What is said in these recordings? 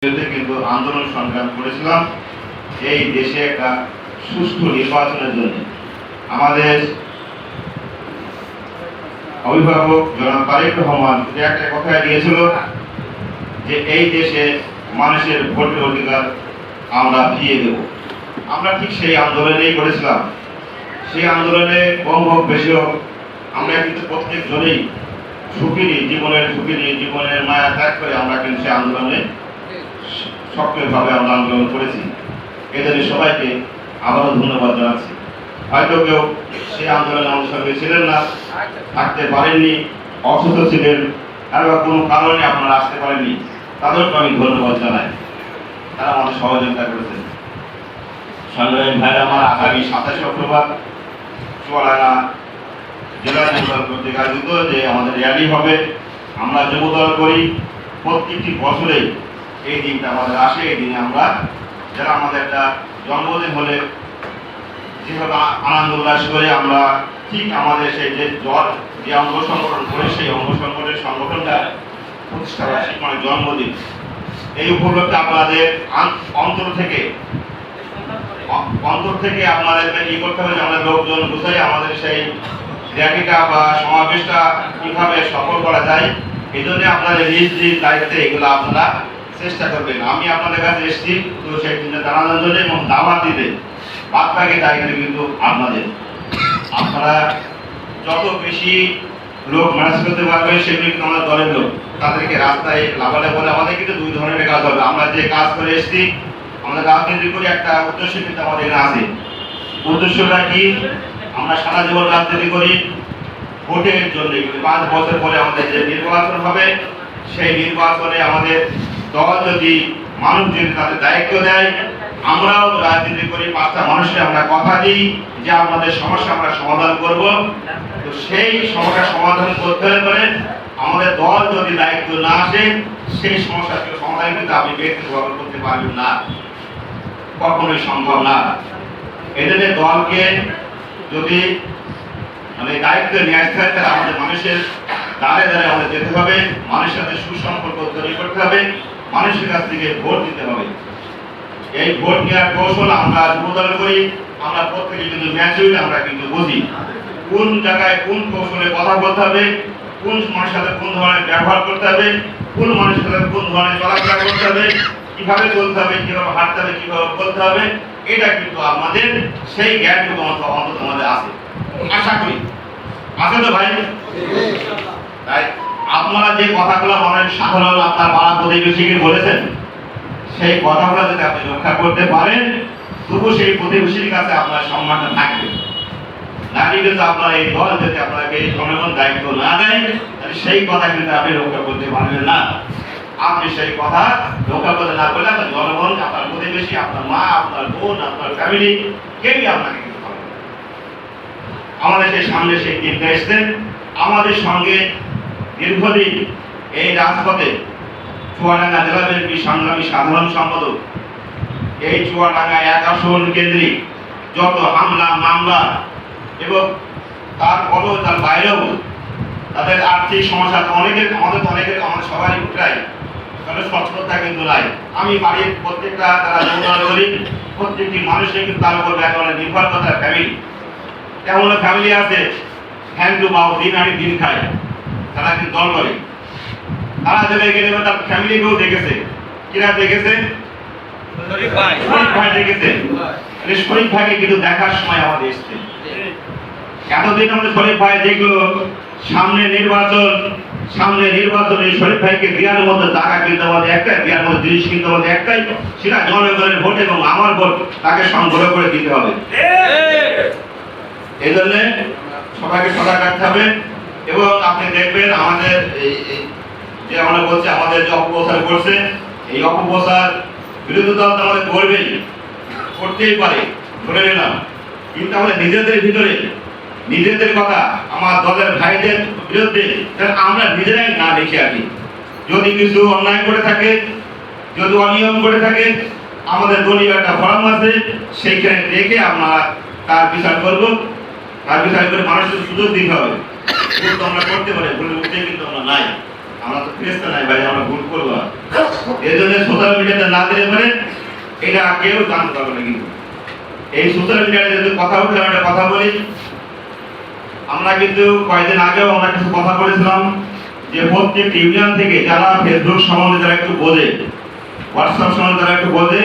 কিন্তু আন্দোলন সংগ্রাম করেছিলাম এই দেশে একটা সুষ্ঠু নির্বাচনের জন্য। আমাদের অভিভাবক জনাব তারেক রহমান একটা কথা দিয়েছিল যে এই দেশে মানুষের ভোটের অধিকার আমরা ফিরিয়ে দেব। আমরা ঠিক সেই আন্দোলনেই করেছিলাম। সেই আন্দোলনে কম হোক বেশি হোক আমরা কিন্তু প্রত্যেকজনেই জীবনের মায়া ত্যাগ করে আমরা কিন্তু সেই আন্দোলনে সক্রিয়ভাবে আমরা আন্দোলন করেছি। এদের সবাইকে আবারও ধন্যবাদ জানাচ্ছি। হয়তো কেউ সেই আন্দোলনে আমার সঙ্গে ছিলেন না, থাকতে পারেননি, অসুস্থ ছিলেন, আর কোনো কারণে আপনারা আসতে পারেননি, তাদেরকে আমি ধন্যবাদ জানাই। তারা আমাদের সহযোগিতা করেছেন। সংগ্রামী ভাইরা আমার, আগামী 27 অক্টোবর চুয়াডাঙ্গা জেলা যুবদল কর্তৃক আয়োজিত যে আমাদের র্যালি হবে, আমরা যুবদল করি প্রত্যেকটি বছরেই এই দিনটা আমাদের আসে। এই দিনে আমরা যারা আমাদের একটা জন্মদিন হলে যেভাবে আনন্দ উল্লাস করে আমরা ঠিক আমাদের সেই যে অঙ্গ সংগঠন করে সেই অঙ্গ সংগঠনটা প্রতিষ্ঠা বার্ষিক মানে জন্মদিন, এই উপলক্ষে আপনাদের অন্তর থেকে আপনাদের ই করতে হবে যে আমাদের লোকজন বুঝাই আমাদের সেই র্যালিটা বা সমাবেশটা কিভাবে সফল করা যায়। এই জন্য আপনাদের নিজ দায়িত্বে এগুলো আপনারা চেষ্টা করবেন। আমি আপনাদের কাছে এসেছি তো সেই চিন্তা জানানোর জন্য এবং দাওয়াত দিতে, বাদ বাকি দায়িত্ব কিন্তু আপনারা যত বেশি লোক ম্যানেজ করতে পারবেন সেগুলি কিন্তু আমাদের দলের লোক, তাদেরকে রাস্তায় লাভালে বলে আমাদের কিন্তু দুই ধরনের কাজ হবে। আমরা যে কাজ করে এসেছি আমাদের রাজনীতি করে একটা উদ্দেশ্য কিন্তু আমাদের এখানে আছে। উদ্দেশ্যটা কি? আমরা সারা জীবন রাজনীতি করি ভোটের জন্য। 5 বছর পরে আমাদের যে নির্বাচন হবে সেই নির্বাচনে আমাদের দল যদি মানুষ যদি তাদের দায়িত্ব দেয়, আমরাও রাজনীতি করি 5টা মানুষকে আমরা কথা দিই যে আমাদের সমস্যা আমরা সমাধান করব। তো সেই সমস্যা সমাধান করতে হলে আমাদের দল যদি দায়িত্ব না আসে সেই সমস্যাকে সমাধান কিন্তু আপনি ব্যক্তিগতভাবে করতে পারবেন না, কখনোই সম্ভব না। এজন্য দলকে যদি মানে দায়িত্ব নিয়ে আসতে হয় তাহলে আমাদের মানুষের দ্বারে আমাদের যেতে হবে, মানুষের সাথে সুসম্পর্ক তৈরি করতে হবে, মানুষের কাছ থেকে ভোট দিতে হবে। এই ভোট নেওয়ার কৌশল আমরা যুবদল করি, আমরা প্রত্যেকে কিন্তু ম্যাচুর আমরা কিন্তু বুঝি কোন জায়গায় কোন কৌশলে কথা বলতে হবে, কোন মানুষের সাথে কোন ধরনের ব্যবহার করতে হবে, কোন মানুষের সাথে কোন ধরনের চলাফেরা করতে হবে, কিভাবে চলতে হবে, কিভাবে হাঁটতে হবে, কিভাবে বলতে হবে। এটা কিন্তু আমাদের সেই জ্ঞানটুকু অন্তত আমাদের আছে, আশা করি আছে তো ভাই। তাই আপনারা যে কথাগুলো অনেক সাধারণ আপনার পাড়া প্রতিবেশীকে বলেছেন সেই কথাগুলো যদি আপনি রক্ষা করতে পারেন তবু সেই প্রতিবেশীর কাছে আপনার সম্মানটা থাকবে। নাকি কিন্তু আপনার এই দল যদি আপনাকে এই জনগণ দায়িত্ব না দেয় তাহলে সেই কথা কিন্তু আপনি রক্ষা করতে পারবেন না। আপনি সেই কথা রক্ষা করতে না পারলে আপনার জনগণ, আপনার প্রতিবেশী, আপনার মা, আপনার বোন, আপনার ফ্যামিলি কেউই আপনাকে কিন্তু পাবে না। আমাদের সেই সামনে সেই দিনটা এসছেন আমাদের সঙ্গে দীর্ঘদিন এই রাজপথে চুয়াডাঙ্গা জেলা বিএনপি সংগ্রামী সাধারণ সম্পাদক, এই চুয়াডাঙ্গা 1 আসন কেন্দ্রিক যত হামলা মামলা এবং তার বাইরেও তাদের আর্থিক সমস্যা আমাদের সবারই উঠাই, তাহলে সচ্ছলতা কিন্তু নাই। আমি বাড়ির প্রত্যেকটা তারা যৌন করি, প্রত্যেকটি মানুষের কিন্তু তার উপর নির্ভর করে ফ্যামিলি। এমন ফ্যামিলি আছে হ্যান্ড টু মাউথ, দিন আনি দিন খায়, তারা কিন্তু দল করে। তারা চলে গেলে তার ফ্যামিলিকেও দেখেছে, কিনা দেখেছে, শরীফ ভাই দেখেছে। শরীফ ভাইকে কিন্তু দেখার সময় আমাদের এসছে। এতদিন আমাদের শরীফ ভাই দেখলো, সামনে নির্বাচনে শরীফ ভাইকে দেওয়ার মতো জায়গা কিন্তু আমাদের একটাই, দেওয়ার মতো জিনিস কিন্তু আমাদের একটাই, সেটা জনগণের ভোট এবং আমার ভোট তাকে সংগ্রহ করে দিতে হবে। এই জন্য সবাইকে সজাগ রাখতে হবে। এবং আপনি দেখবেন আমাদের যে আমরা বলছি আমাদের যে অপপ্রচার করছে, এই অপপ্রচার বিরোধী দল তো আমাদের করতেই পারে, ধরে নিলাম, কিন্তু আমাদের নিজেদের ভিতরে নিজেদের কথা আমার দলের ভাইদের বিরুদ্ধে আমরা নিজেরাই না দেখে আছি। যদি কিছু অন্যায় করে থাকে, যদি অনিয়ম করে থাকে, আমাদের দলীয় একটা ফরম আছে, সেইখানে দেখে আমরা তার বিচার করব। তার বিচার করে মানুষের সুযোগ দিতে হবে। আমরা করতে পারি, ভুলের উঠে কিন্তু আমরা নাই। আমরা তো ফেরেশতা নাই ভাই, আমরা ভুল করবো। এই জন্য সোশ্যাল মিডিয়াতে না দিলে পরে এটা কেউ জানতে পারবে না। কিন্তু এই সোশ্যাল মিডিয়াতে যদি কথা উঠে আমরা কথা বলি, আমরা কিন্তু কয়েকদিন আগেও আমরা কিছু কথা বলেছিলাম যে প্রত্যেক ইউনিয়ন থেকে যারা ফেসবুক সম্বন্ধে যারা একটু বোঝে, হোয়াটসঅ্যাপ সম্বন্ধে যারা একটু বোঝে,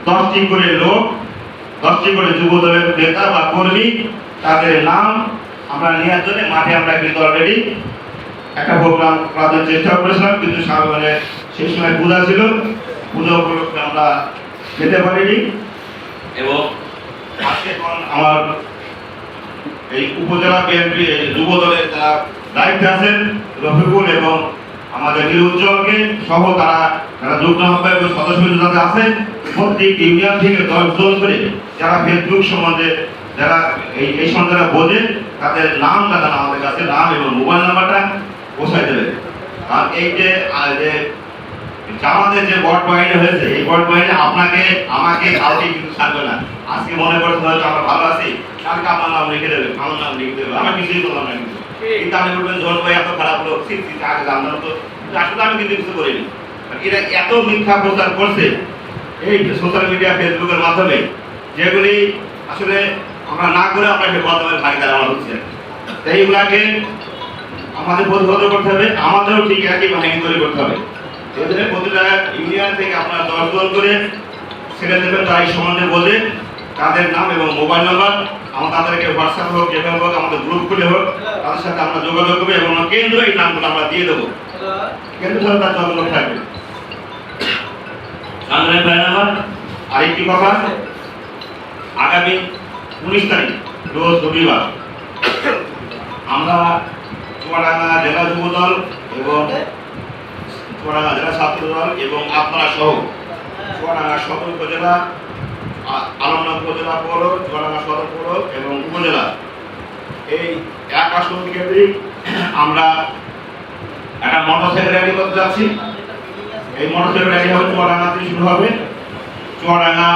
10টি করে লোক, 10টি করে যুব দলের নেতা বা কর্মী, তাদের নাম আমরা নেওয়ার জন্য মাঠে আমরা কিন্তু অলরেডি একটা প্রোগ্রাম করার চেষ্টা করেছিলাম, কিন্তু মানে সেই সময় পূজা ছিল, পূজা উপলক্ষে আমরা যেতে পারিনি। এবং আজকে আমার এই উপজেলা বিএনপি যুব দলের যারা দায়িত্বে আছেন রফিকুল এবং আমাদের উজ্জ্বলকে সহ যারা যুগ্ম আহ্বায়ক সদস্য যারা আছেন, প্রত্যেক ইউনিয়ন থেকে 10 জন করে যারা ফেসবুক সম্বন্ধে যারা এই সম্বন্ধে যারা বোঝে, তাদের নামটা যেন আমাদের কাছে, নাম এবং মোবাইল নাম্বারটা পৌঁছায় দেবে। আর এই যে জামাতের যে বট পয়েন্ট হয়েছে, এই বট পয়েন্টে আপনাকে আমাকে কাউকে কিন্তু ছাড়বে না। আজকে মনে করছেন হয়তো আমরা ভালো আছি, কালকে আপনার নাম লিখে দেবে, আমার নাম লিখে দেবে, আমরা কিছুই করলাম না। কিন্তু আপনি বলবেন জোর ভাই এত খারাপ লোক, আগে জানতাম তো, আসলে আমি কিন্তু কিছু করিনি। এরা এত মিথ্যা প্রচার করছে এই সোশ্যাল মিডিয়া ফেসবুকের মাধ্যমে, যেগুলি আসলে আমরা না করে আমরা সেই বর্তমানে ভাগিদার আমরা হচ্ছে। এইগুলাকে আমাদের প্রতিহত করতে হবে, আমাদেরও ঠিক একই বাহিনী তৈরি করতে হবে। এদের প্রতিটা ইউনিয়ন থেকে আপনারা 10 জন করে ছেড়ে দেবেন, তাই সম্বন্ধে বোঝে, তাদের নাম এবং মোবাইল নাম্বার আমরা তাদেরকে হোয়াটসঅ্যাপ হোক, যেভাবে হোক, আমাদের গ্রুপ খুলে হোক, তাদের সাথে আমরা যোগাযোগ করবো এবং কেন্দ্র এই নামগুলো আমরা দিয়ে দেবো। কেন্দ্র সরকার যোগাযোগ থাকবে। আরেকটি কথা, আগামী 19 তারিখ রোজ রবিবার আমরা চুয়াডাঙ্গা জেলা যুব দল এবং চুয়াডাঙ্গা জেলা ছাত্র দল এবং আপনারা সহ চুয়াডাঙ্গা সদর উপজেলা, আলমডাঙ্গা উপজেলা পৌর, চুয়াডাঙ্গা সদর পৌর এবং উপজেলা, এই এক আসন কেন্দ্রিক আমরা একটা মোটরসাইকেল র্যালি করতে যাচ্ছি। এই মোটরসাইকেল র্যালি হবে চুয়াডাঙ্গা থেকে শুরু হবে, চুয়াডাঙ্গা